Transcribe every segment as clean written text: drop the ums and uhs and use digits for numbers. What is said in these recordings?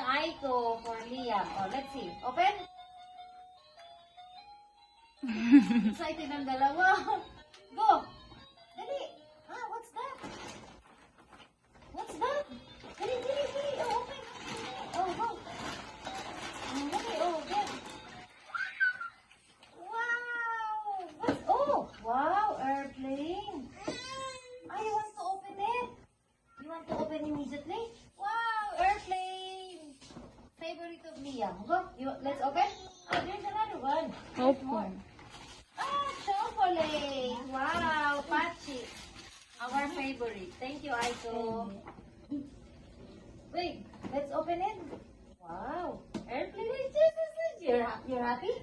Ninang Aiko for Liam. Oh, let's see. Open. Excited ang dalawa. Go. Dali. Ah, what's that? What's that? Dali, dali, dali. Oh, open. Oh, go. Dali, oh, get. Wow. What's, oh, wow, airplane. Ah, you want to open it? You want to open immediately? Wow, airplane. Favorite of Liam. Go. Let's open. Oh, there's another one. There's more. Ah, chocolate. Wow, Pachi. Our favorite. Thank you, Aiko. Wait, let's open it. Wow, airplane. You're happy?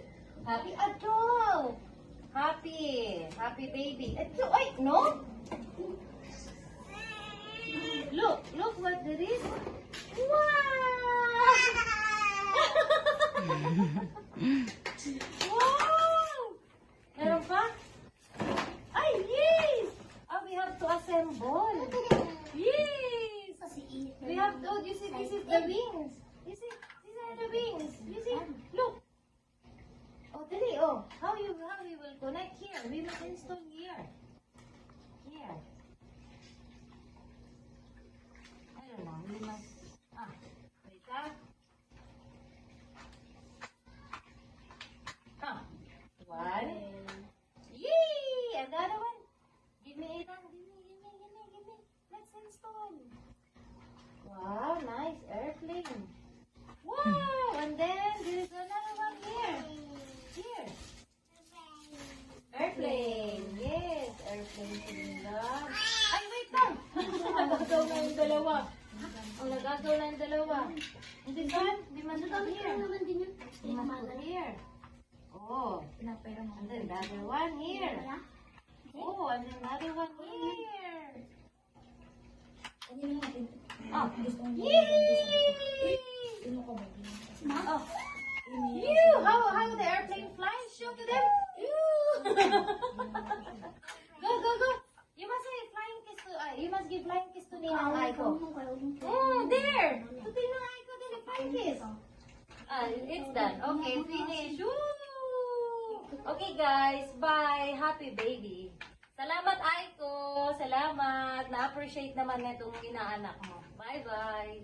Happy? A doll. Happy. Happy baby. Wait, no? Look what there is. Wow! Wow! Meron pa? Ay, yes! Ah, we have to assemble. Yes! We have to, you see, this is the wings. You see, these are the wings. You see, look. Oh, dali, oh. How you will connect here? We must install here. Here. I don't know, we must, wait ah. One. Yay! Another one. Give me it. Give me. Let's install. Wow, nice airplane. Wow! And then there is another one here. Here. Airplane. Yes, airplane sila. Ay, wait lang. Nagagaw na yung dalawa. Nagagaw na yung dalawa. Hindi ba? Di man ito here. Di man ito here. Oh, and then another one here. Oh, and another one here. Oh, yay! Oh, you! How the airplane flies? Show to them. Go! You must say flying kiss to. You must give flying kiss to Ninang Aiko. Oh, there. To Ninang Aiko, there flying kiss. It's done. Okay, finish. Woo! Okay guys, bye. Happy baby. Salamat Aiko. Salamat. Na-appreciate naman na itong inaanak mo. Bye-bye.